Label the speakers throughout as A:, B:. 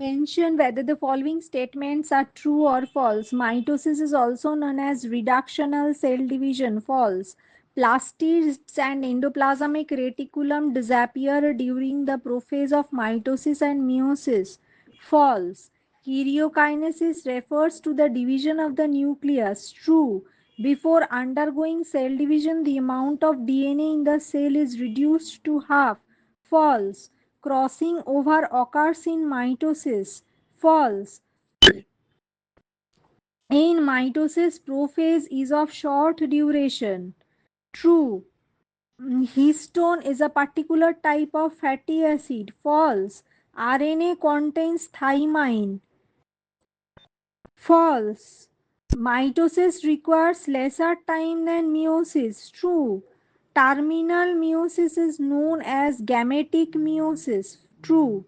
A: Mention whether the following statements are true or false. Mitosis is also known as reductional cell division. False. Plastids and endoplasmic reticulum disappear during the prophase of mitosis and meiosis. False. Karyokinesis refers to the division of the nucleus. True. Before undergoing cell division, the amount of DNA in the cell is reduced to half. False. Crossing over occurs in mitosis. False. In mitosis, prophase is of short duration. True. Histone is a particular type of fatty acid. False. RNA contains thymine. False. Mitosis requires lesser time than meiosis. True. Terminal meiosis is known as gametic meiosis. True.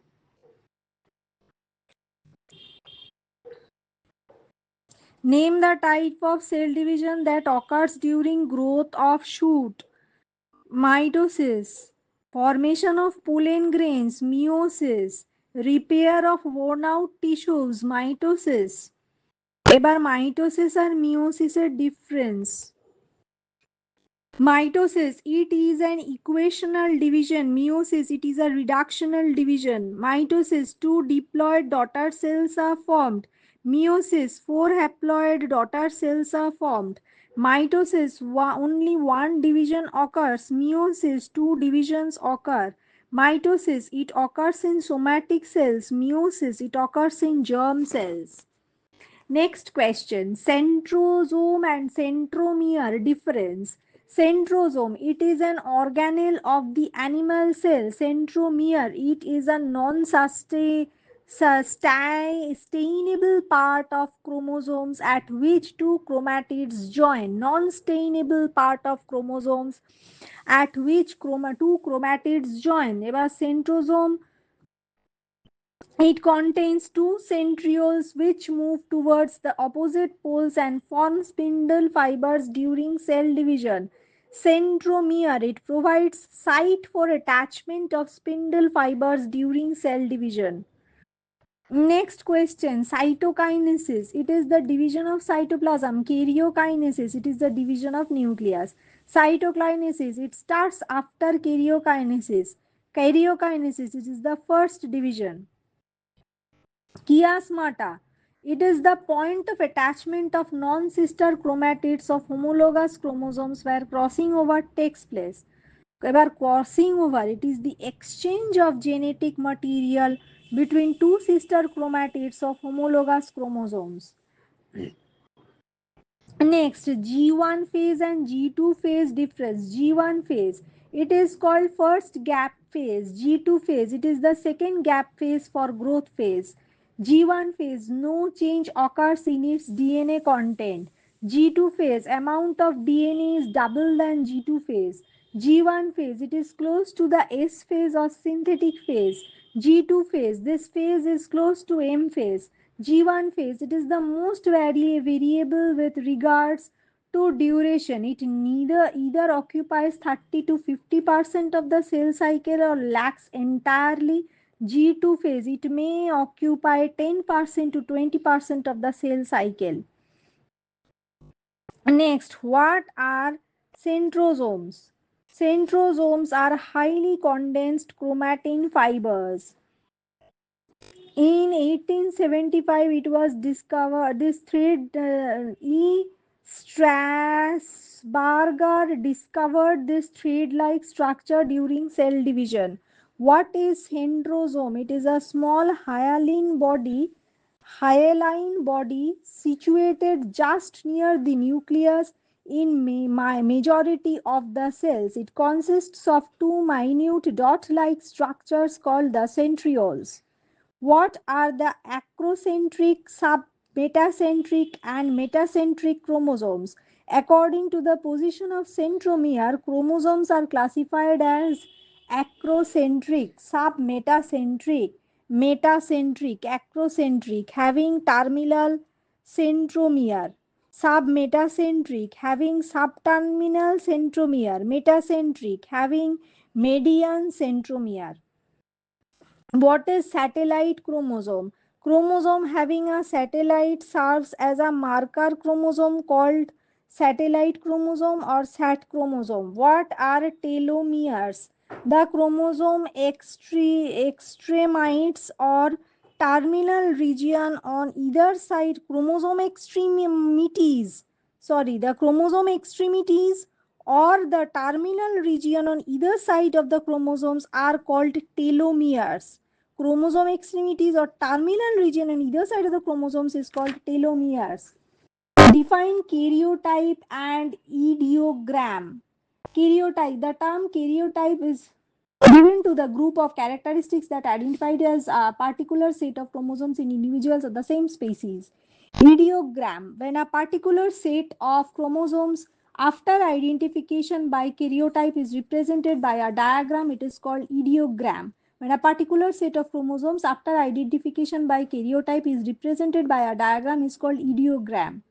A: Name the type of cell division that occurs during growth of shoot. Mitosis. Formation of pollen grains. Meiosis. Repair of worn out tissues. Mitosis. এবার mitosis আর মিওসিসের difference Mitosis, it is an equational division. Meiosis, it is a reductional division. Mitosis, two diploid daughter cells are formed. Meiosis, four haploid daughter cells are formed. Mitosis, only one division occurs. Meiosis, two divisions occur. Mitosis, it occurs in somatic cells. Meiosis, it occurs in germ cells. Next question, centrosome and centromere difference. Centrosome, it is an organelle of the animal cell. Centromere, it is a non-stainable part of chromosomes at which two chromatids join. Non-stainable part of chromosomes at which two chromatids join. এবার centrosome, it contains two centrioles which move towards the opposite poles and form spindle fibers during cell division. Centromere, it provides site for attachment of spindle fibers during cell division. Next question, cytokinesis. It is the division of cytoplasm. Karyokinesis, it is the division of nucleus. Cytokinesis, it starts after karyokinesis. Karyokinesis, it is the first division. Chiasmata. It is the point of attachment of non-sister chromatids of homologous chromosomes where crossing over takes place. Ever crossing over, it is the exchange of genetic material between two sister chromatids of homologous chromosomes. Next, G1 phase and G2 phase difference. G1 phase, it is called first gap phase. G2 phase, it is the second gap phase for growth phase. G1 phase, no change occurs in its DNA content. G2 phase, amount of DNA is double than G2 phase. G1 phase, it is close to the S phase or synthetic phase. G2 phase, this phase is close to M phase. G1 phase, it is the most variable with regards to duration. It either occupies 30 to 50% of the cell cycle or lacks entirely. G2 phase, it may occupy 10% to 20% of the cell cycle. Next, what are centrosomes? Centrosomes are highly condensed chromatin fibers. In 1875, it was discovered, this thread, E. Strasburger discovered this thread-like structure during cell division. What is centrosome? It is a small hyaline body situated just near the nucleus in majority of the cells. It consists of two minute dot-like structures called the centrioles. What are the acrocentric, submetacentric, and metacentric chromosomes? According to the position of centromere, chromosomes are classified as acrocentric, submetacentric, metacentric, acrocentric, having terminal centromere, submetacentric, having subterminal centromere, metacentric, having median centromere. What is satellite chromosome? Chromosome having a satellite serves as a marker chromosome called satellite chromosome or sat chromosome. What are telomeres? The chromosome extremites or terminal region on either side. The chromosome extremities or the terminal region on either side of the chromosomes are called telomeres. Chromosome extremities or terminal region on either side of the chromosomes is called telomeres. Define karyotype and ideogram. Karyotype. The term karyotype is given to the group of characteristics that identified as a particular set of chromosomes in individuals of the same species. Ideogram. When a particular set of chromosomes after identification by karyotype is represented by a diagram, it is called ideogram. When a particular set of chromosomes after identification by karyotype is represented by a diagram is called ideogram.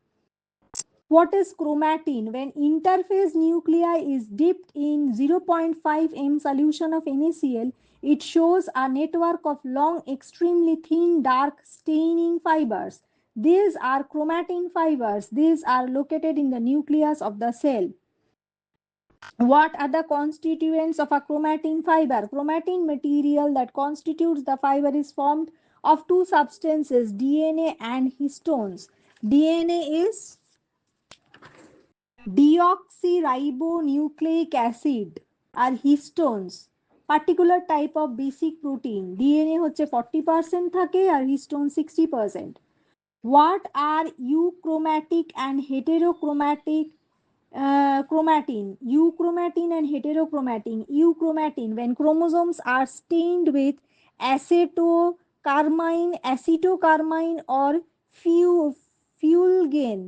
A: What is chromatin? When interphase nuclei is dipped in 0.5 m solution of NaCl, it shows a network of long, extremely thin, dark staining fibers. These are chromatin fibers. These are located in the nucleus of the cell. What are the constituents of a chromatin fiber? Chromatin material that constitutes the fiber is formed of two substances, DNA and histones. DNA is deoxyribonucleic acid আর histones particular type of basic protein. DNA হচ্ছে 40% থাকে আর histone 60%. What are euchromatic and heterochromatic chromatin? Euchromatin and heterochromatin. Euchromatin, when chromosomes are stained with acetocarmine or fulgen. Fulgen.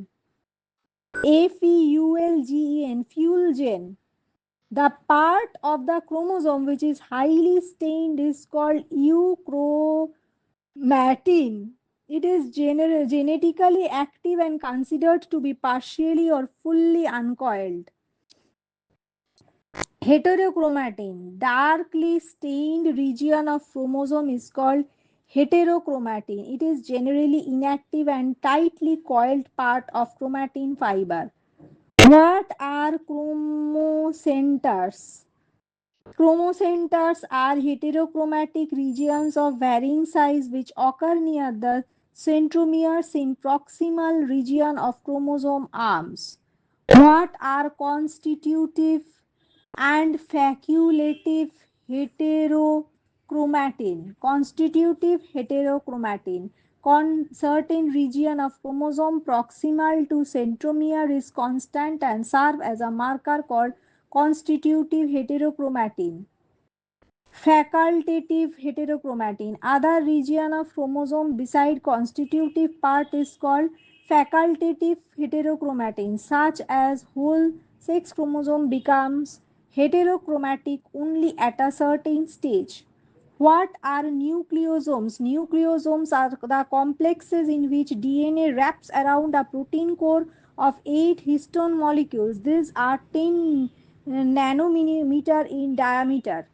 A: The part of the chromosome which is highly stained is called euchromatin. It is genetically active and considered to be partially or fully uncoiled. Heterochromatin, darkly stained region of chromosome is called heterochromatin. It is generally inactive and tightly coiled part of chromatin fiber. What are chromocenters? Chromocenters are heterochromatic regions of varying size which occur near the centromeres in proximal region of chromosome arms. What are constitutive and facultative heterochromatin? Constitutive heterochromatin. Certain region of chromosome proximal to centromere is constant and serve as a marker called constitutive heterochromatin. Facultative heterochromatin. Other region of chromosome beside constitutive part is called facultative heterochromatin, such as whole sex chromosome becomes heterochromatic only at a certain stage. What are nucleosomes? Nucleosomes are the complexes in which DNA wraps around a protein core of 8 histone molecules. These are 10 nanometer in diameter.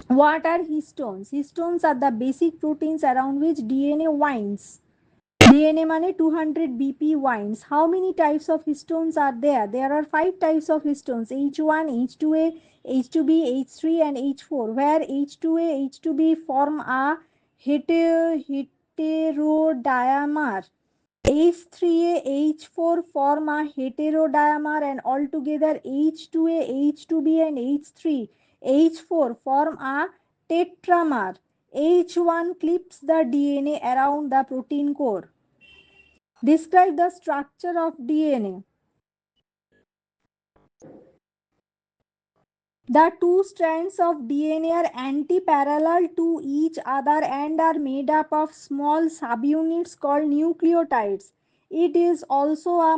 A: What are histones? Histones are the basic proteins around which DNA winds. DNA mane 200 BP winds. How many types of histones are there? There are 5 types of histones: H1, H2A, H2B, H3 and H4, where H2A, H2B form a heterodimer. H3A, H4 form a heterodimer, and altogether H2A, H2B and H3, H4 form a tetramer. H1 clips the DNA around the protein core. Describe the structure of DNA. The two strands of DNA are anti-parallel to each other and are made up of small subunits called nucleotides. It is also a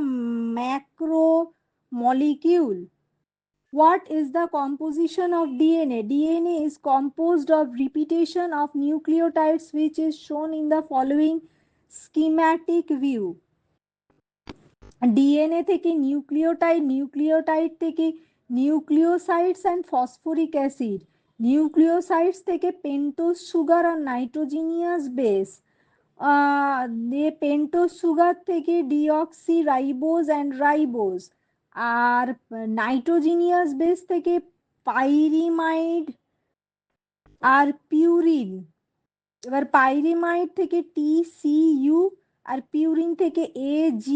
A: macromolecule. What is the composition of DNA? DNA is composed of repetition of nucleotides, which is shown in the following schematic view. DNA থেকে nucleotide, nucleotide থেকে nucleosides and phosphoric acid, nucleosides থেকে pentose sugar আর nitrogenous base, pentose sugar থেকে deoxyribose and ribose, আর nitrogenous base থেকে pyrimidine আর purine. এবার pyrimidine থেকে TCU আর পিউরিন থেকে AG।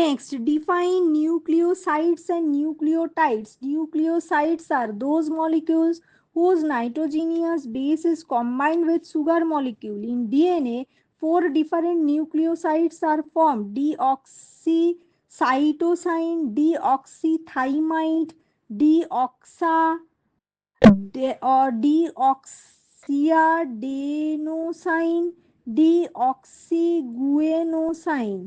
A: Next, define nucleosides and nucleotides. Nucleosides are those molecules whose nitrogenous base is combined with sugar molecule. In DNA, four different nucleosides are formed: deoxycytosine, deoxythymide, deoxa or deoxyadenosine, deoxyguanosine.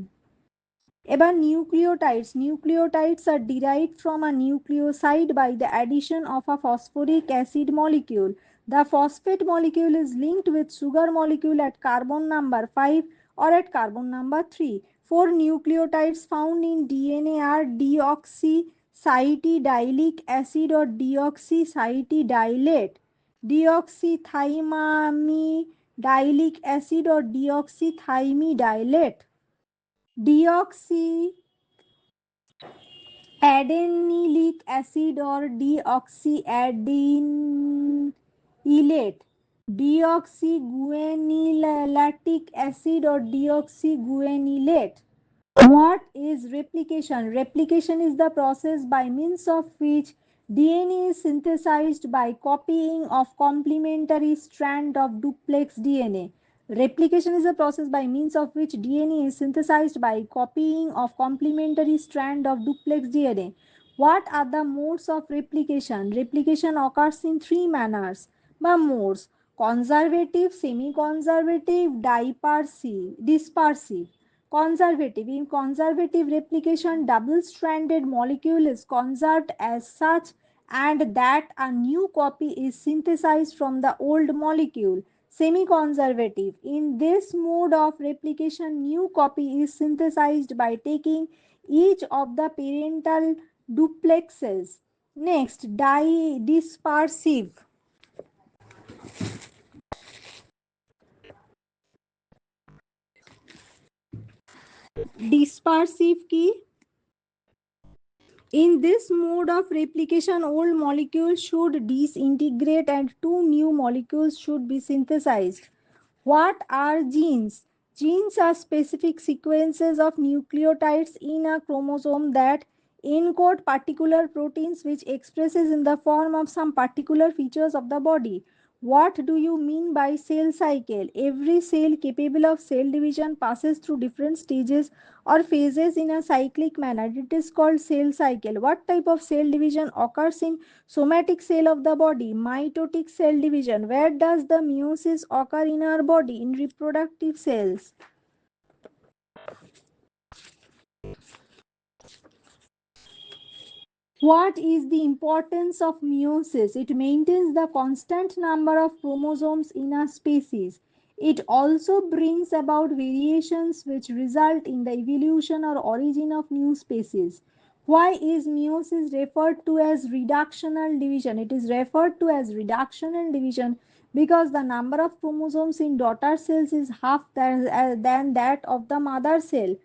A: About nucleotides are derived from a nucleoside by the addition of a phosphoric acid molecule. The phosphate molecule is linked with sugar molecule at carbon number 5 or at carbon number 3. Four nucleotides found in DNA are deoxycytidyllic acid or deoxycytidylate, deoxythymidyllic acid or deoxythymidylate, deoxy adenylic acid or deoxyadenylate, deoxyguanylate acid or deoxyguanylate. What is replication? Replication is the process by means of which DNA is synthesized by copying of complementary strand of duplex DNA. Replication is a process by means of which DNA is synthesized by copying of complementary strand of duplex DNA. What are the modes of replication? Replication occurs in three manners by modes: conservative, semi-conservative, dispersive. Conservative. In conservative replication, double stranded molecule is conserved as such and that a new copy is synthesized from the old molecule. Semi conservative. In this mode of replication, new copy is synthesized by taking each of the parental duplexes. Next, dispersive. Dispersive key. In this mode of replication, old molecules should disintegrate and two new molecules should be synthesized. What are genes? Genes are specific sequences of nucleotides in a chromosome that encode particular proteins which expresses in the form of some particular features of the body. What do you mean by cell cycle? Every cell capable of cell division passes through different stages or phases in a cyclic manner. It is called cell cycle. What type of cell division occurs in somatic cell of the body? Mitotic cell division. Where does the meiosis occur in our body? In reproductive cells. What is the importance of meiosis? It maintains the constant number of chromosomes in a species. It also brings about variations which result in the evolution or origin of new species. Why is meiosis referred to as reductional division? It is referred to as reductional division because the number of chromosomes in daughter cells is half than that of the mother cell.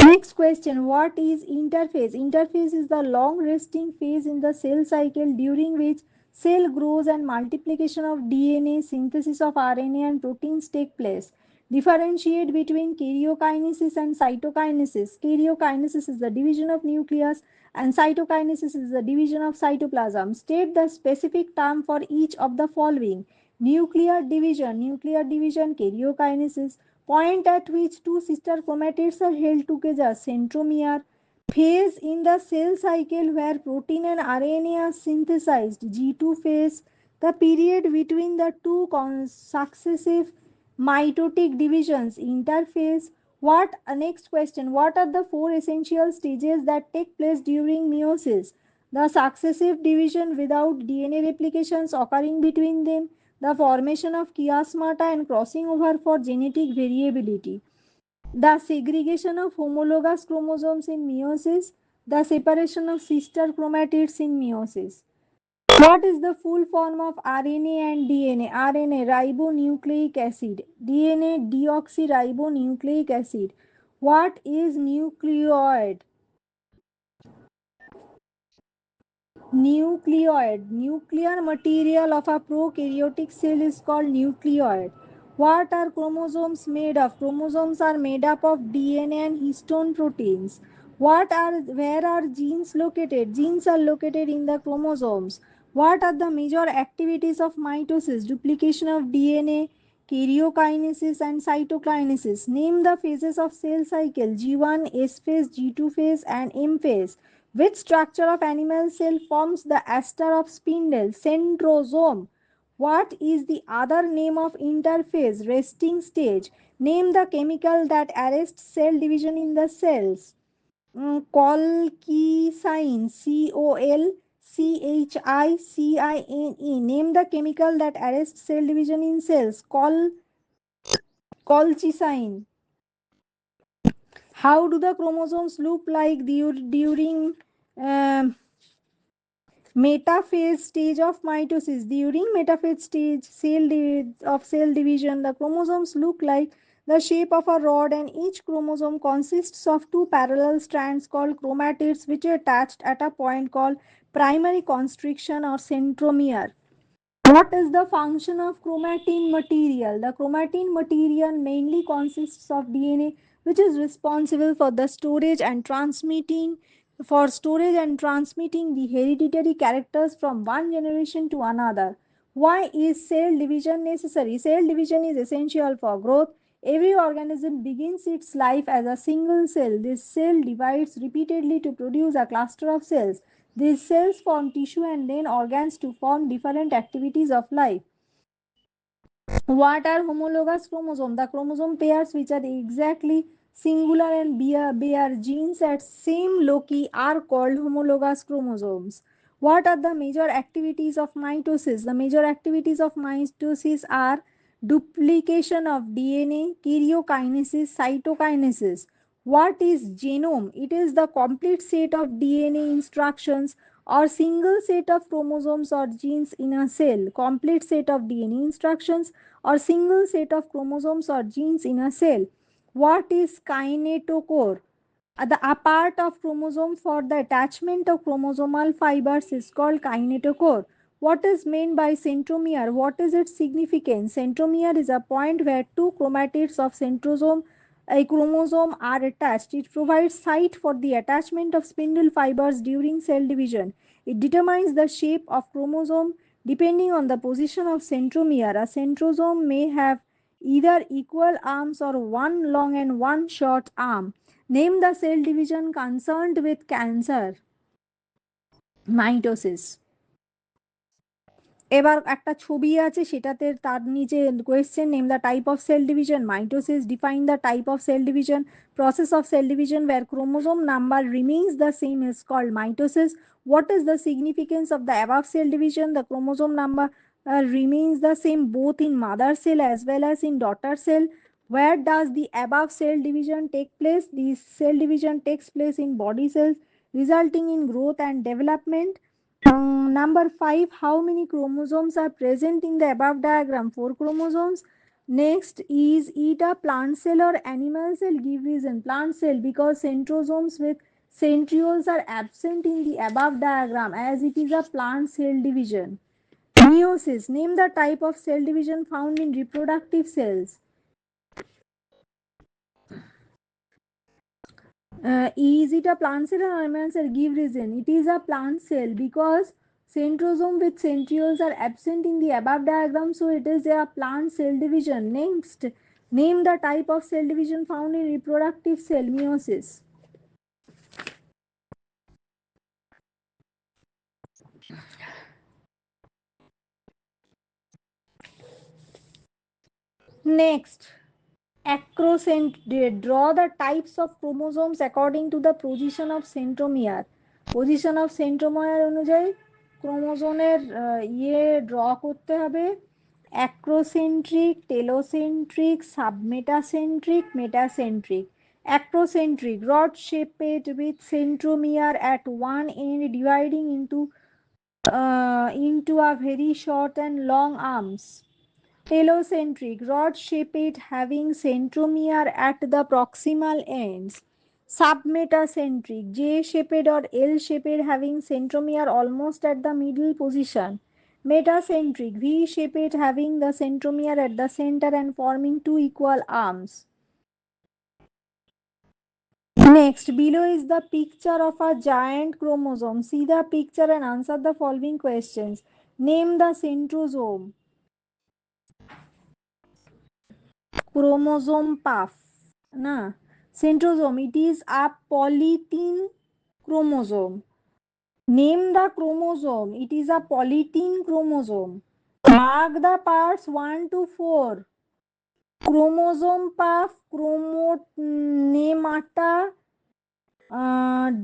A: Next question: what is interphase? Interphase is the long resting phase in the cell cycle during which cell grows and multiplication of DNA, synthesis of RNA and proteins take place. Differentiate between karyokinesis and cytokinesis. Karyokinesis is the division of nucleus and cytokinesis is the division of cytoplasm. State the specific term for each of the following: nuclear division, karyokinesis. Point at which two sister chromatids are held together, centromere. Phase in the cell cycle where protein and RNA are synthesized, G2 phase. The period between the two successive mitotic divisions, interphase. What Next question: what are the four essential stages that take place during meiosis? The successive division without DNA replications occurring between them, the formation of chiasmata and crossing over for genetic variability, the segregation of homologous chromosomes in meiosis, the separation of sister chromatids in meiosis. What is the full form of RNA and DNA? RNA ribonucleic acid, DNA deoxyribonucleic acid. What is nucleoid? Nucleoid. Nuclear material of a prokaryotic cell is called nucleoid. What are chromosomes made of? Chromosomes are made up of DNA and histone proteins. Where are genes located? Genes are located in the chromosomes. What are the major activities of mitosis? Duplication of DNA, karyokinesis and cytokinesis. Name the phases of cell cycle: G1, S phase, G2 phase and M phase. Which structure of animal cell forms the aster of spindle? Centrosome. What is the other name of interphase? Resting stage. Name the chemical that arrests cell division in the cells. Colchicine. Colchicine. Name the chemical that arrests cell division in cells. Colchicine. How do the chromosomes look like during um, metaphase stage of mitosis? During metaphase stage of cell division, the chromosomes look like the shape of a rod, and each chromosome consists of two parallel strands called chromatids, which are attached at a point called primary constriction or centromere. What is the function of chromatin material? The chromatin material mainly consists of DNA, which is responsible for the storage and transmitting the hereditary characters from one generation to another. Why is cell division necessary? Cell division is essential for growth. Every organism begins its life as a single cell. This cell divides repeatedly to produce a cluster of cells. These cells form tissue and then organs to form different activities of life. What are homologous chromosomes? The chromosome pairs which are exactly singular and bear genes at same loci are called homologous chromosomes. What are the major activities of mitosis? The major activities of mitosis are duplication of DNA, karyokinesis, cytokinesis. What is genome? It is the complete set of DNA instructions or single set of chromosomes or genes in a cell. Complete set of DNA instructions or single set of chromosomes or genes in a cell. What is kinetochore? The part of chromosome for the attachment of chromosomal fibers is called kinetochore. What is meant by centromere? What is its significance? Centromere is a point where two chromatids of centrosome a chromosome are attached. It provides site for the attachment of spindle fibers during cell division. It determines the shape of chromosome depending on the position of centromere. A centrosome may have either equal arms or one long and one short arm. Name the cell division concerned with cancer. Mitosis. এবার একটা ছবি আছে সেটাতে তার নিচে question name the type of cell division mitosis define the type of cell division process of cell division where chromosome number remains the same is called mitosis. What is the significance of the above cell division? The chromosome number remains the same both in mother cell as well as in daughter cell. Where does the above cell division take place? The cell division takes place in body cells resulting in growth and development. Number 5, how many chromosomes are present in the above diagram? 4 chromosomes. Next is it a plant cell or animal cell? Give reason. Plant cell because centrosomes with centrioles are absent in the above diagram as it is a plant cell division. Meiosis. Name the type of cell division found in reproductive cells. Is it a plant cell or animal cell? Give reason. It is a plant cell because centrosome with centrioles are absent in the above diagram, so it is a plant cell division. Next, name the type of cell division found in reproductive cell. Meiosis. Next, draw the types of chromosomes according to the position of centromere. Position of centromere অনুযায়ী ক্রোমোজোমের draw করতে হবে acrocentric telocentric submetacentric metacentric acrocentric rod shaped with centromere at one end dividing into into a very short and long arms. Telocentric, rod-shaped, having centromere at the proximal ends. Submetacentric, J-shaped or L-shaped, having centromere almost at the middle position. Metacentric, V-shaped, having the centromere at the center and forming two equal arms. Next, below is the picture of a giant chromosome. See the picture and answer the following questions. Name the centrosome. Chromosome puff. Na. Centrosome. It is a polytene chromosome. Name the chromosome. It is a polytene chromosome. Mark the parts 1 to 4. Chromosome puff, chromonemata,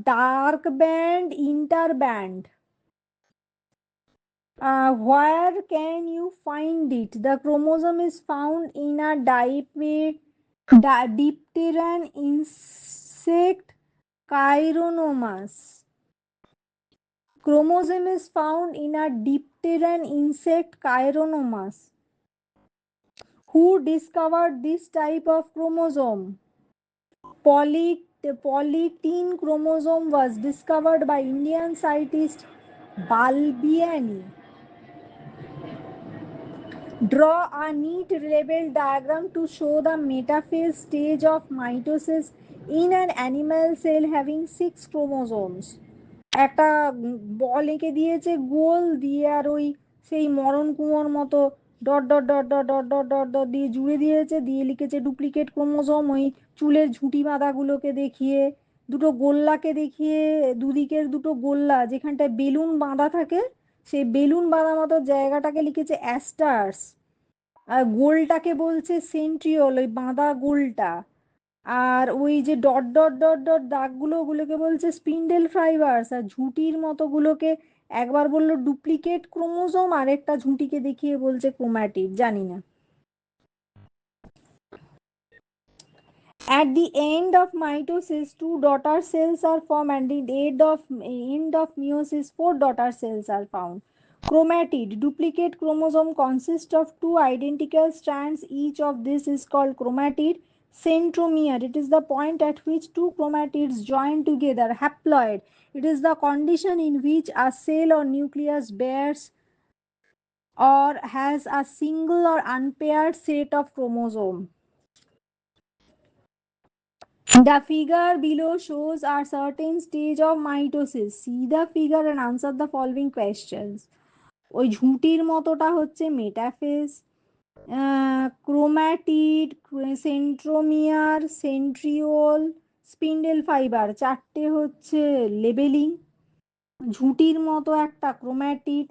A: dark band, interband. Where can you find it? The chromosome is found in a dipteran insect Chironomus. Chromosome is found in a dipteran insect Chironomus. Who discovered this type of chromosome? Polytene chromosome was discovered by Indian scientist Balbiani. Draw a neat label diagram to show the metaphase stage of mitosis in an animal cell having 6 chromosomes. একটা বল এঁকে দিয়েছে গোল দিয়ে আর ওই সেই মরণ কুঁয়োর মতো dot dot dot dot dot dot dot dot দিয়ে জুড়ে দিয়েছে, দিয়ে লিখেছে ডুপ্লিকেট ক্রোমোজোম, ওই চুলের ঝুঁটি বাঁধাগুলোকে দেখিয়ে, দুটো গোল্লাকে দেখিয়ে, দুদিকের দুটো গোল্লা যেখানটায় বেলুন বাঁধা থাকে সেই বেলুন বাঁধা মতো জায়গাটাকে লিখেছে অ্যাস্টার্স, আর গোলটাকে বলছে সেন্ট্রিওল, ওই বাঁধা গোলটা, আর ওই যে ডট ডট ডট ডট দাগগুলো ওগুলোকে বলছে স্পিন্ডেল ফাইবার্স, আর ঝুঁটির মতো গুলোকে একবার বললো ডুপ্লিকেট ক্রোমোজোম, আর একটা ঝুঁটিকে দেখিয়ে বলছে ক্রোম্যাটিড, জানি না। At the end of mitosis, two daughter cells are formed, and at the end of meiosis, four daughter cells are found. Chromatid, duplicate chromosome consists of two identical strands. Each of this is called chromatid. Centromere, it is the point at which two chromatids join together. Haploid, it is the condition in which a cell or nucleus bears or has a single or unpaired set of chromosomes. The figure below shows a certain stage of mitosis. See the figure and answer the following questions. ওই ঝুঁটির মতোটা হচ্ছে metaphase, chromatid, centromere, centriole, spindle fibre, চারটে হচ্ছে labelling. ঝুঁটির মতো একটা ক্রোম্যাটিড,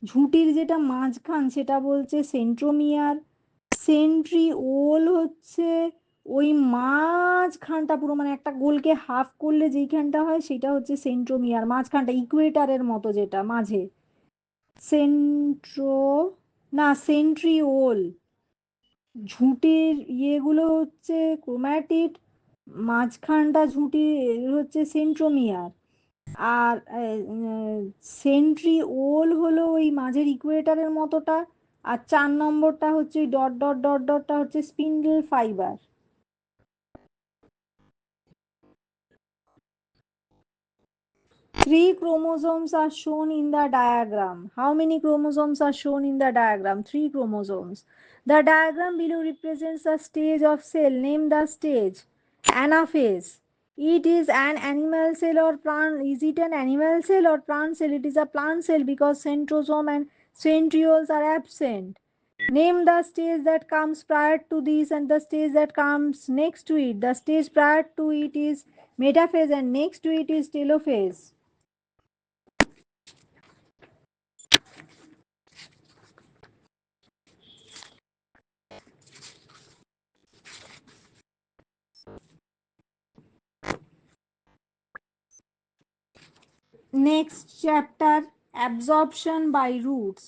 A: ঝুঁটির যেটা মাঝখান সেটা বলছে সেন্ট্রোমিয়ার, সেন্ট্রিওল হচ্ছে ওই মাঝখানটা পুরো, মানে একটা গোলকে হাফ করলে যেইখানটা হয় সেটা হচ্ছে সেন্ট্রোমিয়ার, মাঝখানটা ইকুয়েটারের মতো যেটা মাঝে। সেন্ট্রো না সেন্ট্রিওল, ঝুঁটির ইয়েগুলো হচ্ছে ক্রোম্যাটিড, মাঝখানটা ঝুঁটি হচ্ছে সেন্ট্রোমিয়ার, আর সেন্ট্রিওল হলো ওই মাঝের ইকুয়েটারের মতোটা, আর 4 নম্বরটা হচ্ছে ওই ডট ডট ডট ডটটা হচ্ছে spindle fibre. Three chromosomes are shown in the diagram. How many chromosomes are shown in the diagram? 3 chromosomes. The diagram below represents a stage of cell. Name the stage. Anaphase. It is an animal cell or plant. Is it an animal cell or plant cell? It is a plant cell because centrosome and centrioles are absent. Name the stage that comes prior to this and the stage that comes next to it. The stage prior to it is metaphase and next to it is telophase. Next chapter, absorption by roots.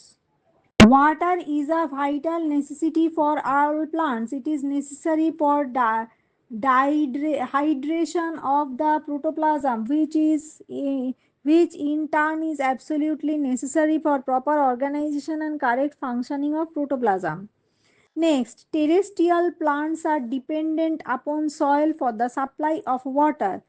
A: Water is a vital necessity for all plants. It is necessary for hydration of the protoplasm, which in turn is absolutely necessary for proper organization and correct functioning of protoplasm. Next, terrestrial plants are dependent upon soil for the supply of water.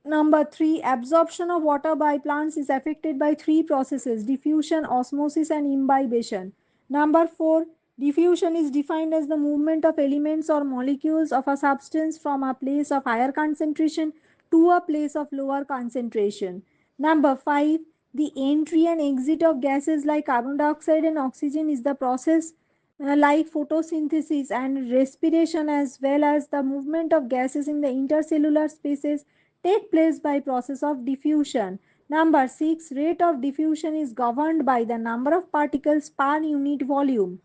A: Number three, absorption of water by plants is affected by three processes: diffusion, osmosis, and imbibition. Number four, diffusion is defined as the movement of elements or molecules of a substance from a place of higher concentration to a place of lower concentration. Number five, the entry and exit of gases like carbon dioxide and oxygen is the process like photosynthesis and respiration, as well as the movement of gases in the intercellular spaces take place by process of diffusion. Number 6, rate of diffusion is governed by the number of particles per unit volume,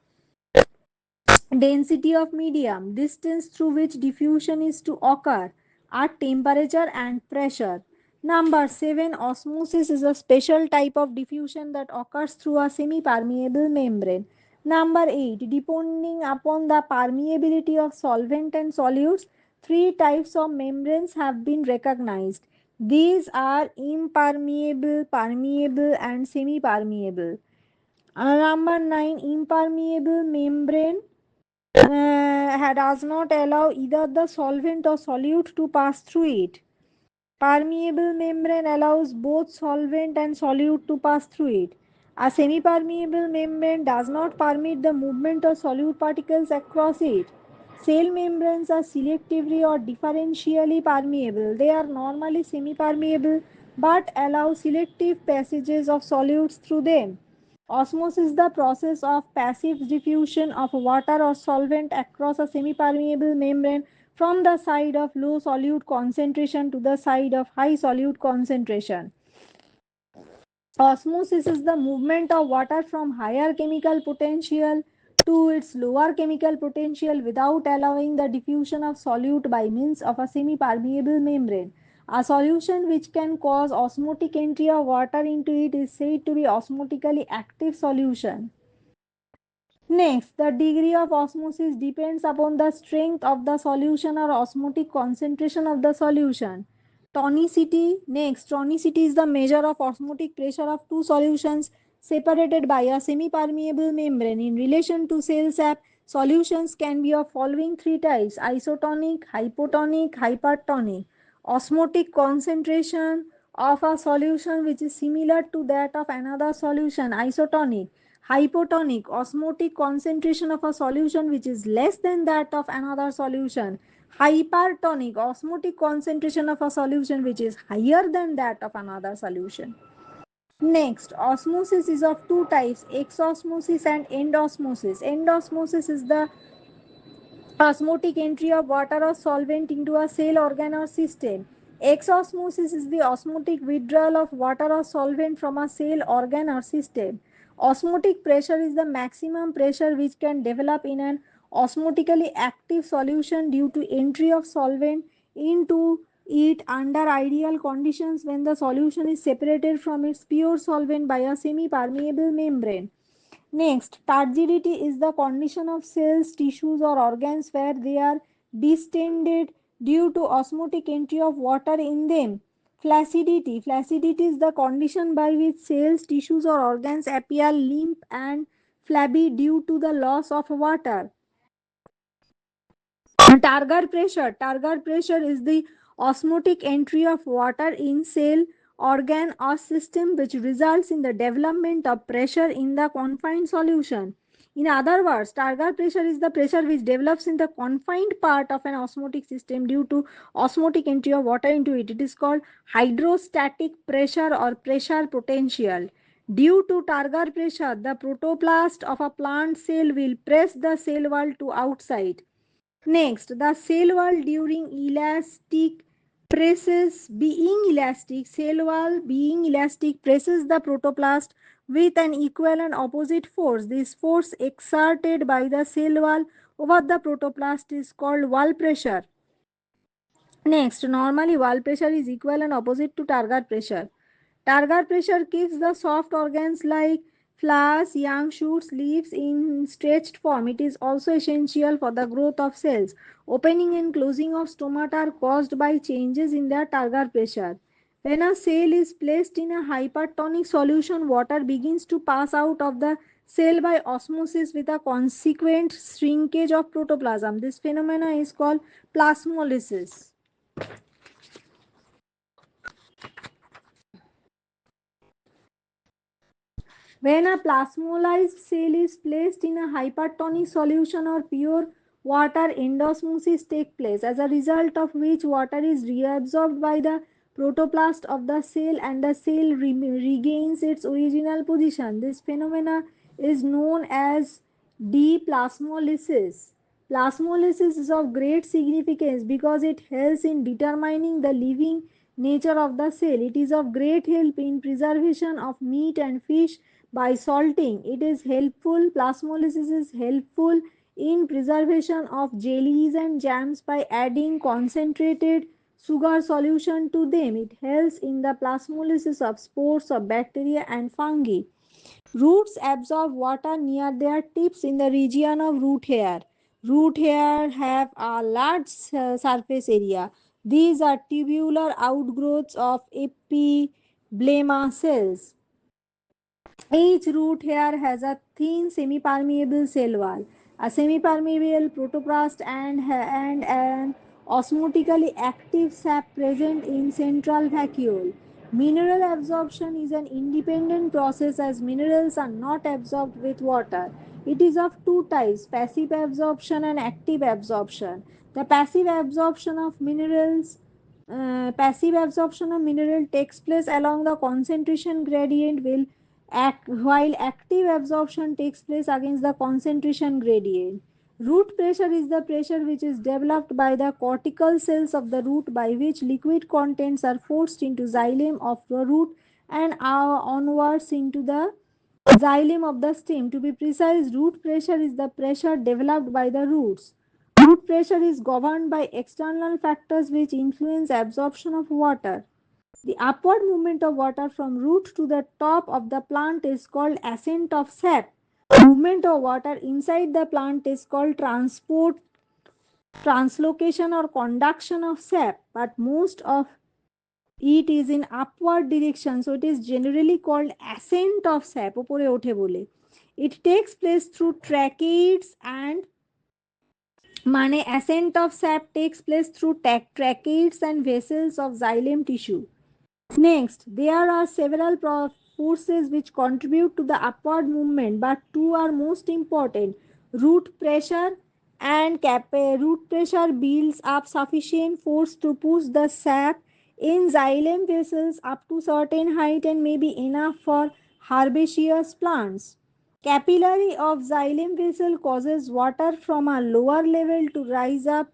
A: density of medium, distance through which diffusion is to occur, are temperature and pressure. Number 7, osmosis is a special type of diffusion that occurs through a semi permeable membrane. Number 8, depending upon the permeability of solvent and solutes, three types of membranes have been recognized. These are impermeable, permeable, and semi permeable. Number 9, impermeable membrane does not allow either the solvent or solute to pass through it. Permeable membrane allows both solvent and solute to pass through it. A semi-permeable membrane does not permit the movement of solute particles across it. Cell membranes are selectively or differentially permeable. They are normally semi-permeable but allow selective passages of solutes through them. Osmosis is the process of passive diffusion of water or solvent across a semi-permeable membrane from the side of low solute concentration to the side of high solute concentration. Osmosis is the movement of water from higher chemical potential to its lower chemical potential without allowing the diffusion of solute by means of a semi-permeable membrane. A solution which can cause osmotic entry of water into it is said to be osmotically active solution. Next, the degree of osmosis depends upon the strength of the solution or osmotic concentration of the solution. Tonicity. Next, tonicity is the measure of osmotic pressure of two solutions separated by a semi-permeable membrane. In relation to cell sap, solutions can be of following three types: isotonic, hypotonic, hypertonic. Osmotic concentration of a solution which is similar to that of another solution, isotonic. Hypotonic, osmotic concentration of a solution which is less than that of another solution. Hypertonic, osmotic concentration of a solution which is higher than that of another solution. Next, osmosis is of two types: exosmosis and endosmosis. Endosmosis is the osmotic entry of water or solvent into a cell, organ, or system. Exosmosis is the osmotic withdrawal of water or solvent from a cell, organ, or system. Osmotic pressure is the maximum pressure which can develop in an osmotically active solution due to entry of solvent into it under ideal conditions when the solution is separated from its pure solvent by a semi permeable membrane. Next, turgidity is the condition of cells, tissues, or organs where they are distended due to osmotic entry of water in them. Flaccidity. Flaccidity is the condition by which cells, tissues, or organs appear limp and flabby due to the loss of water. Targar pressure. Targar pressure is the osmotic entry of water in cell, organ, or system which results in the development of pressure in the confined solution. In other words, Targar pressure is the pressure which develops in the confined part of an osmotic system due to osmotic entry of water into it. It is called hydrostatic pressure or pressure potential. Due to Targar pressure, the protoplast of a plant cell will press the cell wall to outside. Next, the cell wall during elastic presses cell wall being elastic presses the protoplast with an equal and opposite force. This force exerted by the cell wall over the protoplast is called wall pressure. Next, normally wall pressure is equal and opposite to target pressure. Target pressure keeps the soft organs like flowers, young shoots, leaves in stretched form. It is also essential for the growth of cells. Opening and closing of stomata are caused by changes in their target pressure. When a cell is placed in a hypertonic solution, water begins to pass out of the cell by osmosis with a consequent shrinkage of protoplasm. This phenomena is called plasmolysis. When a plasmolysed cell is placed in a hypertonic solution or pure water, endosmosis takes place, as a result of which water is reabsorbed by the protoplast of the cell and the cell regains its original position. This phenomena is known as deplasmolysis. Plasmolysis is of great significance because it helps in determining the living nature of the cell. It is of great help in preservation of meat and fish by salting. It is helpful. Plasmolysis is helpful in preservation of jellies and jams by adding concentrated sugar solution to them. It helps in the plasmolysis of spores of bacteria and fungi. Roots absorb water near their tips in the region of root hair. Root hair have a large surface area. These are tubular outgrowths of epiblema cells. Each root hair has a thin semi-permeable cell wall, a semi-permeable protoplast, and an osmotically active sap present in central vacuole. Mineral absorption is an independent process as minerals are not absorbed with water. It is of two types, passive absorption and active absorption. The passive absorption of mineral takes place along the concentration gradient while active absorption takes place against the concentration gradient. Root pressure is the pressure which is developed by the cortical cells of the root by which liquid contents are forced into xylem of the root and onwards into the xylem of the stem. To be precise, root pressure is the pressure developed by the roots. Root pressure is governed by external factors which influence absorption of water. The upward movement of water from root to the top of the plant is called ascent of sap. Movement of water inside the plant is called translocation or conduction of sap, but most of it is in upward direction, so it is generally called ascent of sap. উপরে ওঠে বলে it takes place through tracheids and মানে ascent of sap takes place through tracheids and vessels of xylem tissue. Next, there are several forces which contribute to the upward movement, but two are most important. Root pressure root pressure builds up sufficient force to push the sap in xylem vessels up to certain height and may be enough for herbaceous plants. Capillary of xylem vessel causes water from a lower level to rise up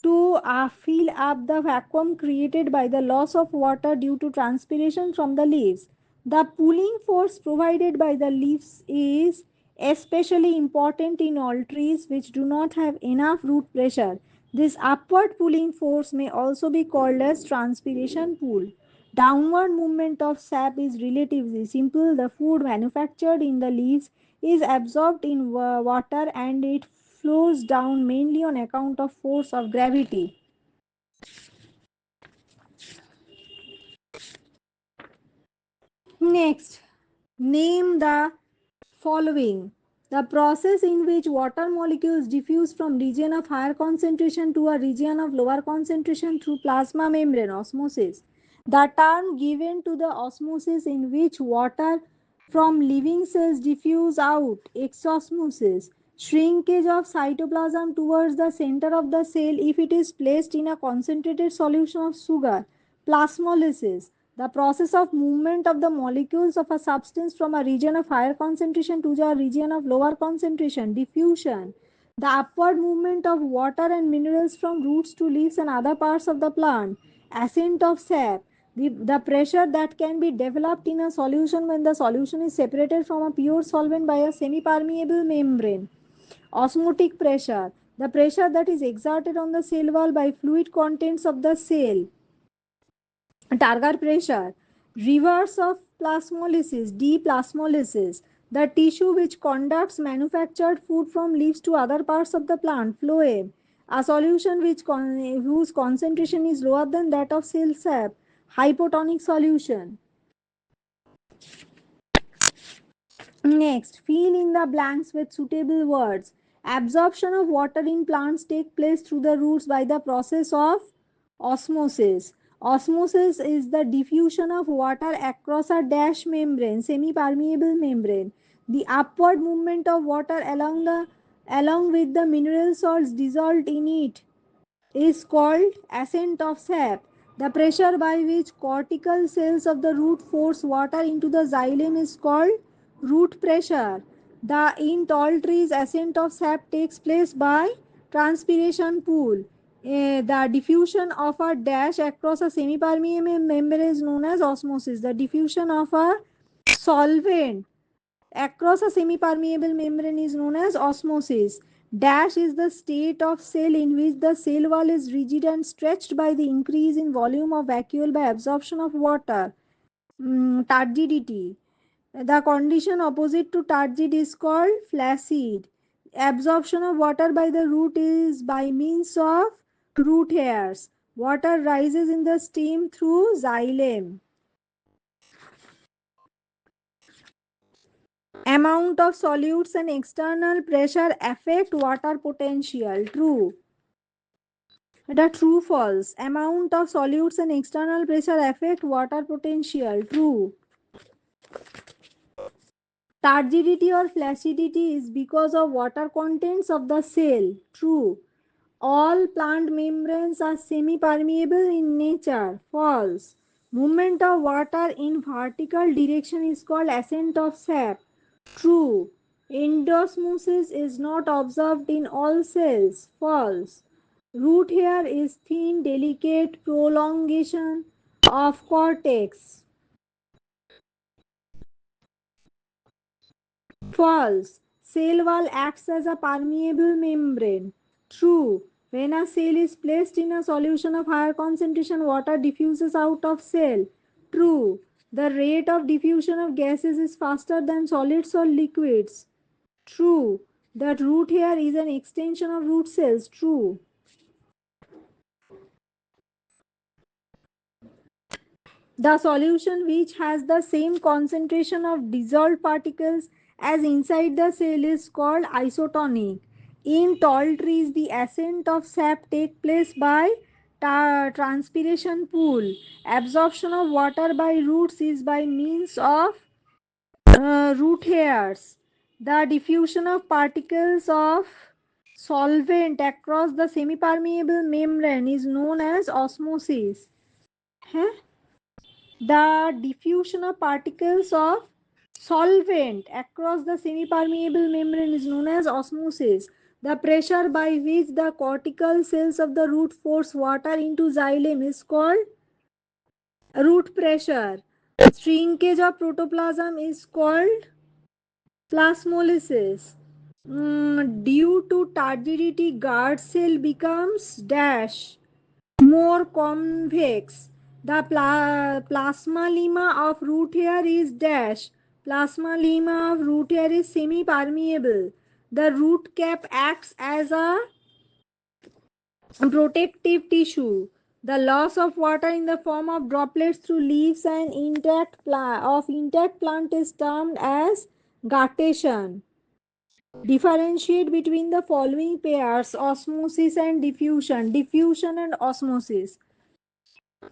A: to fill up the vacuum created by the loss of water due to transpiration from the leaves. The pulling force provided by the leaves is especially important in all trees which do not have enough root pressure. This upward pulling force may also be called as transpiration pull. Downward movement of sap is relatively simple. The food manufactured in the leaves is absorbed in water and it flows down mainly on account of force of gravity. Next, name the following. The process in which water molecules diffuse from region of higher concentration to a region of lower concentration through plasma membrane osmosis. The term given to the osmosis in which water from living cells diffuse out, exosmosis. Shrinkage of cytoplasm towards the center of the cell if it is placed in a concentrated solution of sugar. Plasmolysis, the process of movement of the molecules of a substance from a region of higher concentration to a region of lower concentration. Diffusion, the upward movement of water and minerals from roots to leaves and other parts of the plant. Ascent of sap, the pressure that can be developed in a solution when the solution is separated from a pure solvent by a semi permeable membrane. Osmotic pressure, the pressure that is exerted on the cell wall by fluid contents of the cell. Target pressure, reverse of plasmolysis, deplasmolysis, the tissue which conducts manufactured food from leaves to other parts of the plant. Phloem, a solution whose concentration is lower than that of cell sap. hypotonic solution. Next, fill in the blanks with suitable words. Absorption of water in plants take place through the roots by the process of osmosis. Osmosis is the diffusion of water across a dash membrane, semi-permeable membrane. The upward movement of water along with the mineral salts dissolved in it is called ascent of sap. The pressure by which cortical cells of the root force water into the xylem is called root pressure. In tall trees, ascent of sap takes place by transpiration pool. The diffusion of a dash across a semi-permeable membrane is known as osmosis. The diffusion of a solvent across a semi-permeable membrane is known as osmosis. Dash is the state of cell in which the cell wall is rigid and stretched by the increase in volume of vacuole by absorption of water. Turgidity. The condition opposite to turgid is called flaccid. Absorption of water by the root is by means of root hairs. Water rises in the stem through xylem. Amount of solutes and external pressure affect water potential. True. The true false. Amount of solutes and external pressure affect water potential. True. Turgidity or flaccidity is because of water contents of the cell. True. All plant membranes are semi-permeable in nature. False. Movement of water in vertical direction is called ascent of sap. True. Endosmosis is not observed in all cells. False. Root hair is thin, delicate prolongation of cortex. False. Cell wall acts as a permeable membrane. True. When a cell is placed in a solution of higher concentration, water diffuses out of cell. True. The rate of diffusion of gases is faster than solids or liquids. True. That root hair is an extension of root cells. True. The solution which has the same concentration of dissolved particles as inside the cell is called isotonic. In tall trees, the ascent of sap takes place by transpiration pool. Absorption of water by roots is by means of root hairs. The diffusion of particles of solvent across the semi-permeable membrane is known as osmosis. Huh? The diffusion of particles of solvent across the semi-permeable membrane is known as osmosis. The pressure by which the cortical cells of the root force water into xylem is called root pressure. Shrinkage of protoplasm is called plasmolysis. Due to turgidity, guard cell becomes dash more convex. The plasma lemma of root hair is dash. Plasma lemma of root hair is semi-permeable. The root cap acts as a protective tissue. The loss of water in the form of droplets through leaves and intact plant is termed as guttation. Differentiate between the following pairs: osmosis and diffusion. Diffusion and osmosis.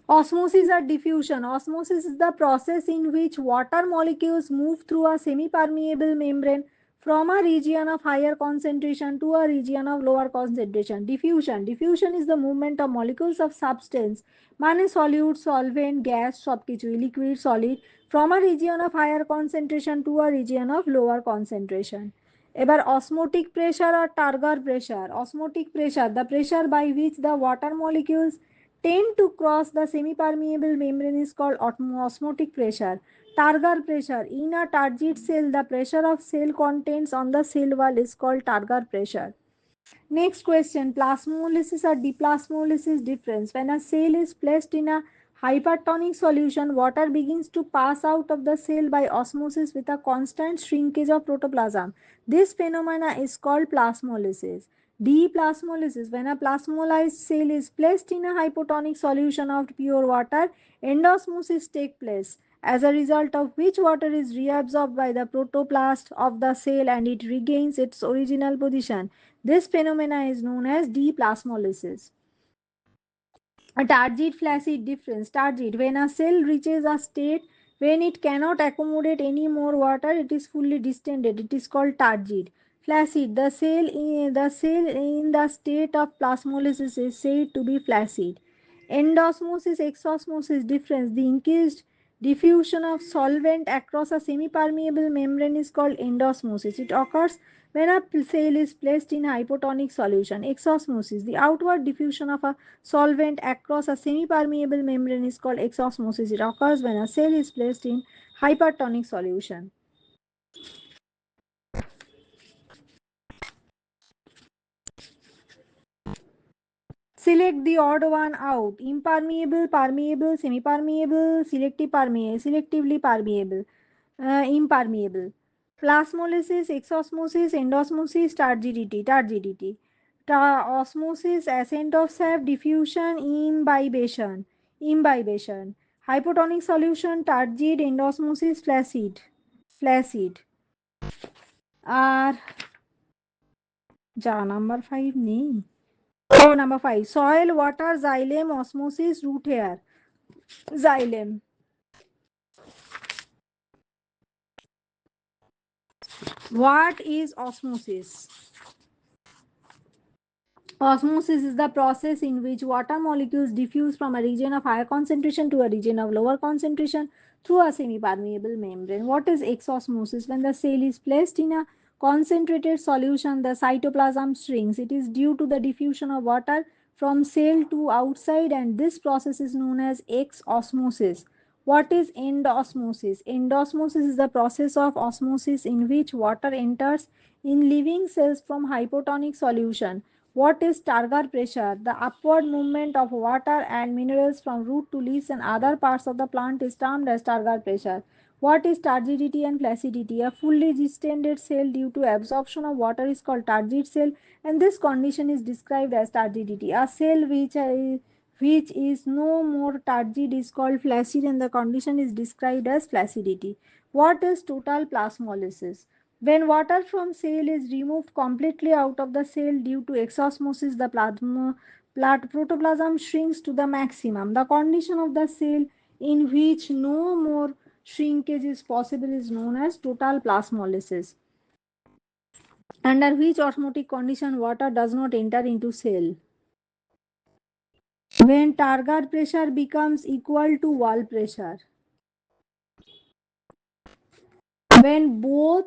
A: Osmosis or diffusion. Osmosis is the process in which water molecules move through a semi-permeable membrane from a region of higher concentration to a region of lower concentration. Diffusion. Diffusion is the movement of molecules of substance, মানে solute, solvent, gas, সবকিছুই liquid, solid, from a region of higher concentration to a region of lower concentration. এবার osmotic pressure or turgor pressure. Osmotic pressure, the pressure by which the water molecules tend to cross the semi-permeable membrane is called osmotic pressure. Turgor pressure. In a turgid cell, the pressure of cell contents on the cell wall is called turgor pressure. Next question, plasmolysis or deplasmolysis difference. When a cell is placed in a hypertonic solution, water begins to pass out of the cell by osmosis with a constant shrinkage of protoplasm. This phenomena is called plasmolysis. Deplasmolysis. When a plasmolized cell is placed in a hypotonic solution of pure water, endosmosis takes place, as a result of which water is reabsorbed by the protoplast of the cell and it regains its original position. This phenomena is known as deplasmolysis. A turgid flaccid difference. Turgid. When a cell reaches a state when it cannot accommodate any more water, it is fully distended. It is called turgid. Flaccid. The cell in the state of plasmolysis is said to be flaccid. Endosmosis, exosmosis difference. The increased diffusion of solvent across a semi-permeable membrane is called endosmosis. It occurs when a cell is placed in hypotonic solution. Exosmosis. The outward diffusion of a solvent across a semi-permeable membrane is called exosmosis. It occurs when a cell is placed in hypertonic solution. Select the odd one out. Impermeable, permeable, semi-permeable, selective permeable, selectively permeable, impermeable. Plasmolysis, exosmosis, endosmosis, turgidity. Osmosis, ascent of sap, diffusion, imbibition. Hypotonic solution, turgid, endosmosis, flaccid. আর যা number 5 নেই। Oh, number 5. Soil, water, xylem, osmosis, root hair. Xylem. What is osmosis? Osmosis is the process in which water molecules diffuse from a region of higher concentration to a region of lower concentration through a semi-permeable membrane. What is exosmosis? When the cell is placed in a concentrated solution, the cytoplasm shrinks. It is due to the diffusion of water from cell to outside, and this process is known as exosmosis. What is endosmosis? Endosmosis is the process of osmosis in which water enters in living cells from hypotonic solution. What is turgor pressure? The upward movement of water and minerals from root to leaves and other parts of the plant is termed as turgor pressure. What is turgidity and flaccidity? A fully distended cell due to absorption of water is called turgid cell, and this condition is described as turgidity. A cell which is no more turgid is called flaccid, and the condition is described as flaccidity. What is total plasmolysis? When water from cell is removed completely out of the cell due to exosmosis, the protoplasm shrinks to the maximum. The condition of the cell in which no more shrinkage is possible is known as total plasmolysis, under which osmotic condition water does not enter into cell. When target pressure becomes equal to wall pressure. When both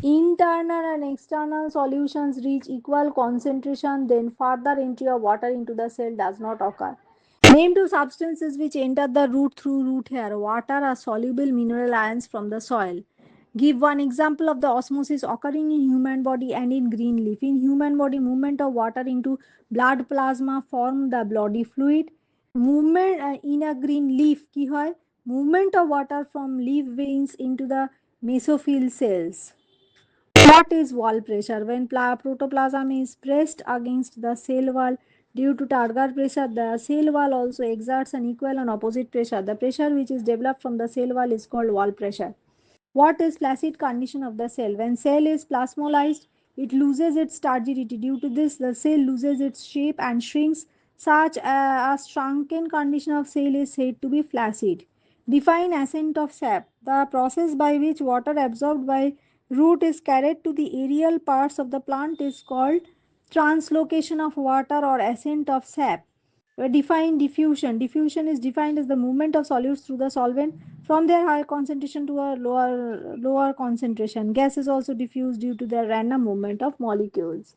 A: internal and external solutions reach equal concentration, then further entry of water into the cell does not occur. Name two substances which enter the root through root hair. Water are soluble mineral ions from the soil. Give one example of the osmosis occurring in human body and in green leaf. In human body, movement of water into blood plasma form the bloody fluid. Movement in a green leaf কি হয়? Movement of water from leaf veins into the mesophyll cells. What is wall pressure? When protoplasm is pressed against the cell wall due to target pressure, the cell wall also exerts an equal and opposite pressure. The pressure which is developed from the cell wall is called wall pressure. What is flaccid condition of the cell? When cell is plasmolized, it loses its turgidity. Due to this, the cell loses its shape and shrinks. Such a shrunken condition of cell is said to be flaccid. Define ascent of sap. The process by which water absorbed by root is carried to the aerial parts of the plant is called translocation of water or ascent of sap. Define diffusion. Diffusion is defined as the movement of solutes through the solvent from their higher concentration to a lower concentration. Gas is also diffused due to the random movement of molecules.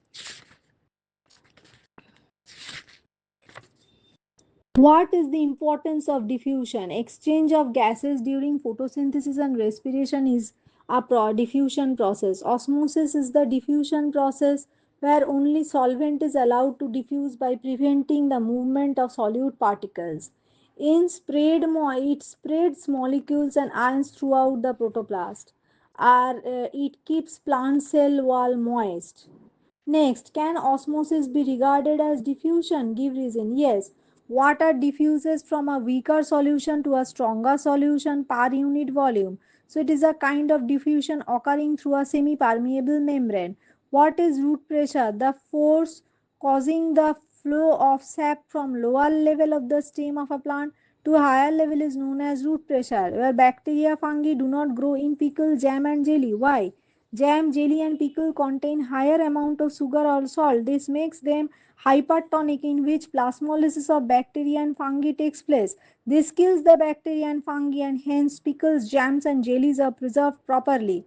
A: What is the importance of diffusion? Exchange of gases during photosynthesis and respiration is a diffusion process. Osmosis is the diffusion process where only solvent is allowed to diffuse by preventing the movement of solute particles. It spreads molecules and ions throughout the protoplast. It keeps plant cell wall moist. Next, can osmosis be regarded as diffusion? Give reason. Yes. Water diffuses from a weaker solution to a stronger solution per unit volume. So it is a kind of diffusion occurring through a semi-permeable membrane. What is root pressure? The force causing the flow of sap from lower level of the stem of a plant to a higher level is known as root pressure. Where bacteria fungi do not grow in pickle, jam and jelly. Why? Jam, jelly, and pickle contain higher amount of sugar or salt. This makes them hypertonic, in which plasmolysis of bacteria and fungi takes place. This kills the bacteria and fungi, and hence pickles, jams, and jellies are preserved properly.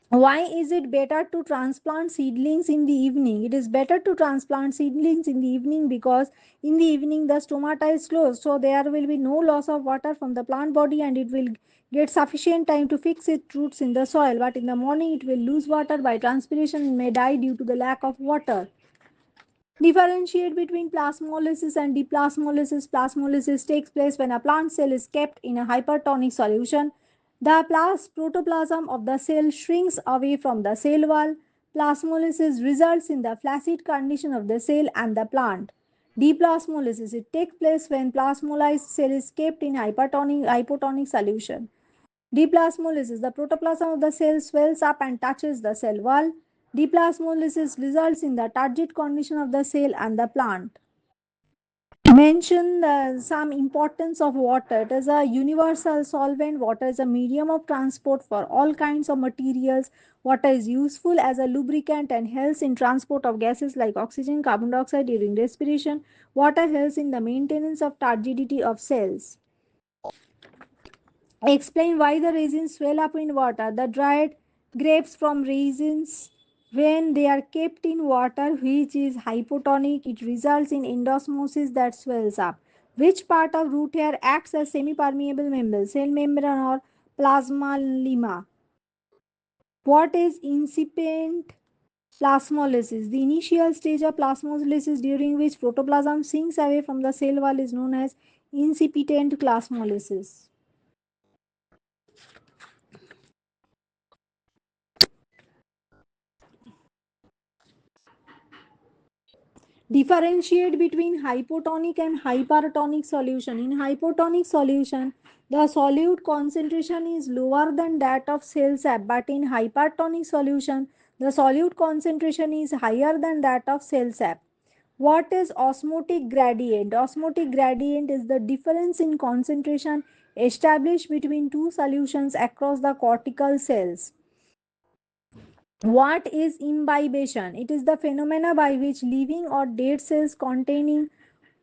A: Why is it better to transplant seedlings in the evening? It is better to transplant seedlings in the evening because in the evening the stomata is closed, so there will be no loss of water from the plant body and it will get sufficient time to fix its roots in the soil. But in the morning it will lose water by transpiration and may die due to the lack of water. Differentiate between plasmolysis and deplasmolysis. Plasmolysis takes place when a plant cell is kept in a hypertonic solution. The protoplasm of the cell shrinks away from the cell wall. Plasmolysis results in the flaccid condition of the cell and the plant. Deplasmolysis, it takes place when plasmolysed cell is kept in hypotonic solution. Deplasmolysis, the protoplasm of the cell swells up and touches the cell wall. Deplasmolysis results in the turgid condition of the cell and the plant. Mention some importance of water. It is a universal solvent. Water is a medium of transport for all kinds of materials. Water is useful as a lubricant and helps in transport of gases like oxygen, carbon dioxide during respiration. Water helps in the maintenance of turgidity of cells. Explain why the raisins swell up in water. The dried grapes from raisins, when they are kept in water which is hypotonic, it results in endosmosis that swells up. Which part of root hair acts as semi-permeable membrane? Cell membrane or plasma lemma? What is incipient plasmolysis? The initial stage of plasmolysis during which protoplasm sinks away from the cell wall is known as incipient plasmolysis. Differentiate between hypotonic and hypertonic solution. In hypotonic solution, the solute concentration is lower than that of cell sap, but in hypertonic solution, the solute concentration is higher than that of cell sap. What is osmotic gradient? Osmotic gradient is the difference in concentration established between two solutions across the cortical cells. What is imbibition? It is the phenomena by which living or dead cells containing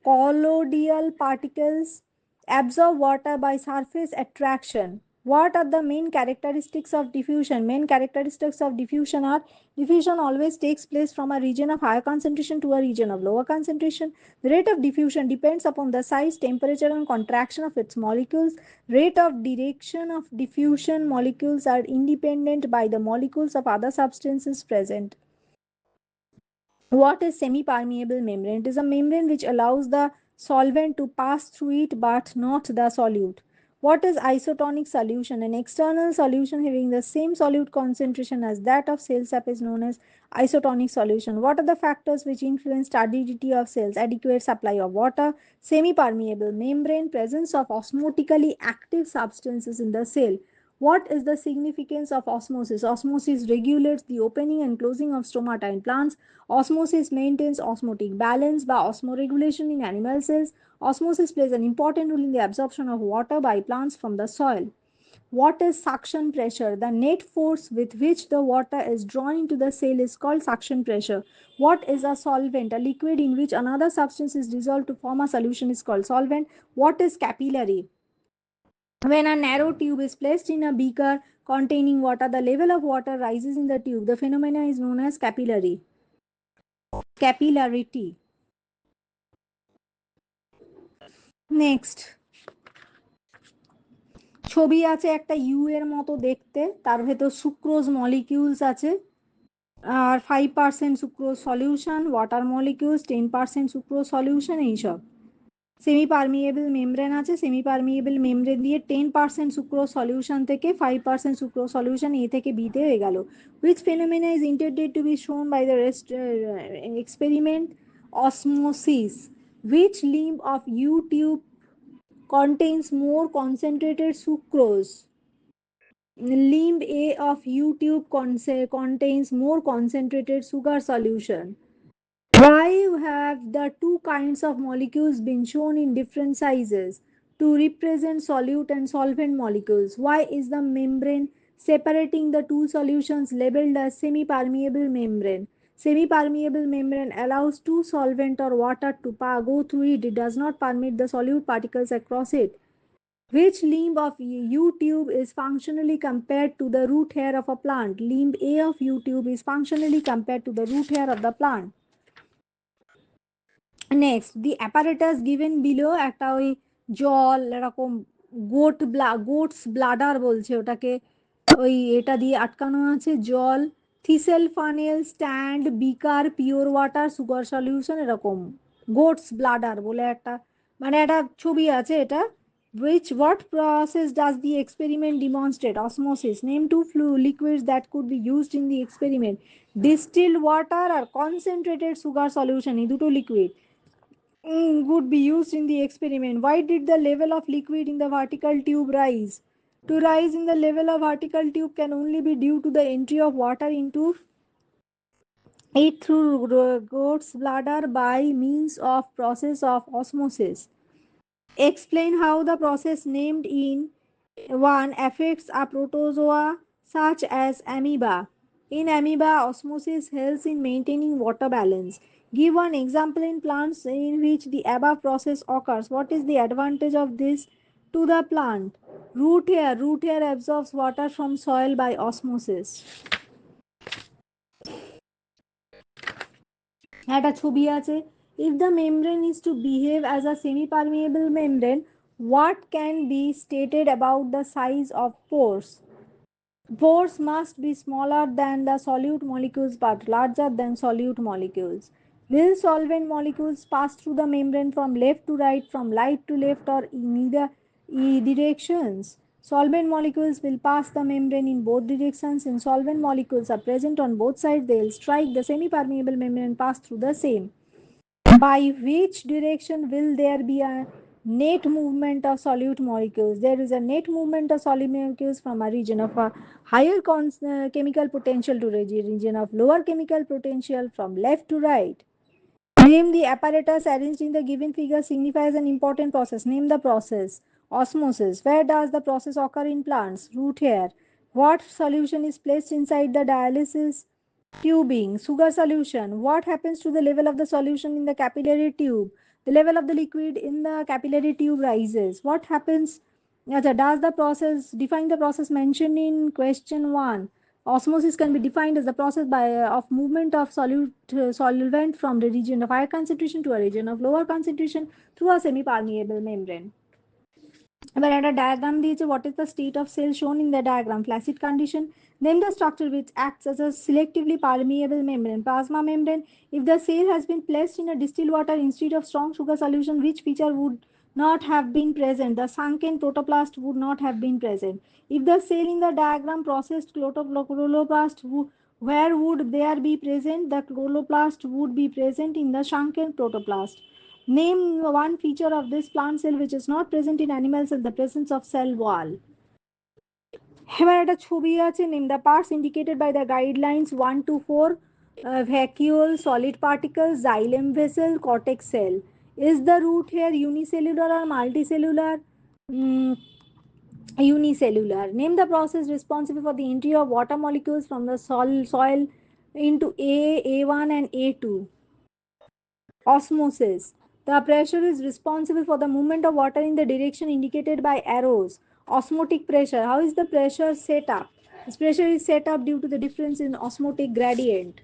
A: colloidal particles absorb water by surface attraction. What are the main characteristics of diffusion? Main characteristics of diffusion are: diffusion always takes place from a region of higher concentration to a region of lower concentration. The rate of diffusion depends upon the size, temperature, and contraction of its molecules. Rate of direction of diffusion molecules are independent by the molecules of other substances present. What is semi-permeable membrane? It is a membrane which allows the solvent to pass through it but not the solute. What is isotonic solution? An external solution having the same solute concentration as that of cell sap is known as isotonic solution. What are the factors which influence turbidity of cells? Adequate supply of water, semi-permeable membrane, presence of osmotically active substances in the cell. What is the significance of osmosis? Osmosis regulates the opening and closing of stomata in plants. Osmosis maintains osmotic balance by osmoregulation in animal cells. Osmosis plays an important role in the absorption of water by plants from the soil. What is suction pressure? The net force with which the water is drawn into the cell is called suction pressure. What is a solvent? A liquid in which another substance is dissolved to form a solution is called solvent. What is capillary? When a narrow tube is placed in a beaker containing water, the level of water rises in the tube. The phenomena is known as capillary. Capillarity. Next ছবি আছে একটা you এর মতো দেখতে, তার ভেতর sucrose molecules আছে, আর 5% sucrose solution, water molecules 10% sucrose solution, এইসব। সেমি পারমিয়েবল মেমব্রেন আছে, সেমি পারমিয়েবল মেমব্রেন দিয়ে 10% সুক্রোজ সলিউশন থেকে 5% সুক্রোজ সলিউশন এ থেকে বিতে হয়ে গেল। Which phenomena is intended to be shown by the rest experiment? Osmosis. Which limb of U tube contains more concentrated sucrose? Limb A of U tube contains more concentrated sugar solution. Why have the two kinds of molecules been shown in different sizes? To represent solute and solvent molecules. Why is the membrane separating the two solutions labeled as semi-permeable membrane? Semi-permeable membrane allows two solvent or water to go through it. It does not permit the solute particles across it. Which limb of U tube is functionally compared to the root hair of a plant? Limb A of U tube is functionally compared to the root hair of the plant. Next the apparatus given below একটা ওই জল এরকম goat's bladder বলছে ওটাকে, ওই এটা দিয়ে আটকানো আছে জল, থিসেল ফানেল স্ট্যান্ড বিকার পিওর ওয়াটার সুগার সলিউশন এরকম গোটস ব্লাডার বলে একটা মানে একটা ছবি আছে এটা। what process does the experiment demonstrate? Osmosis. Name two liquids that could be used in the experiment. Distilled water or concentrated sugar solution এই দুটো liquid would be used in the experiment. Why did the level of liquid in the vertical tube rise? To rise in the level of vertical tube can only be due to the entry of water into it through goat's bladder by means of process of osmosis. Explain how the process named in one affects a protozoa such as amoeba. In amoeba, osmosis helps in maintaining water balance. Give one example in plants in which the above process occurs. What is the advantage of this to the plant? Root hair absorbs water from soil by osmosis. একটা ছবি আছে, if the membrane is to behave as a semi permeable membrane, what can be stated about the size of pores? Pores must be smaller than the solute molecules but larger than solute molecules. Will solvent molecules pass through the membrane from left to right, from right to left, or in either directions? Solvent molecules will pass the membrane in both directions. Since solvent molecules are present on both sides, they will strike the semi permeable membrane and pass through the same. By which direction will there be a net movement of solute molecules? There is a net movement of solute molecules from a region of a higher chemical potential to a region of lower chemical potential from left to right. Name the apparatus arranged in the given figure signifies an important process. Name the process. Osmosis. Where does the process occur in plants? Root hair. What solution is placed inside the dialysis tubing? Sugar solution. What happens to the level of the solution in the capillary tube? The level of the liquid in the capillary tube rises. What happens? Does the process define the process mentioned in question 1? Osmosis can be defined as the process of movement of solvent from the region of higher concentration to a region of lower concentration through a semi-permeable membrane. এবার একটা diagram দিয়েছে, what is the state of cell shown in the diagram? Flaccid condition. Then the structure which acts as a selectively permeable membrane, plasma membrane. If the cell has been placed in a distilled water instead of strong sugar solution, which feature would not have been present? The sunken protoplast would not have been present. If the cell in the diagram processed chloroplast, where would there be present? The chloroplast would be present in the sunken protoplast. Name one feature of this plant cell which is not present in animal cell, the presence of cell wall. এবার একটা ছবি আছে, name the parts indicated by the guidelines 1 to 4. Vacuole, solid particles, xylem vessel, cortex cell. Is the root hair unicellular or multicellular? Mm, unicellular. Name the process responsible for the entry of water molecules from the soil into A1 and A2. Osmosis. The pressure is responsible for the movement of water in the direction indicated by arrows. Osmotic pressure. How is the pressure set up? This pressure is set up due to the difference in osmotic gradient.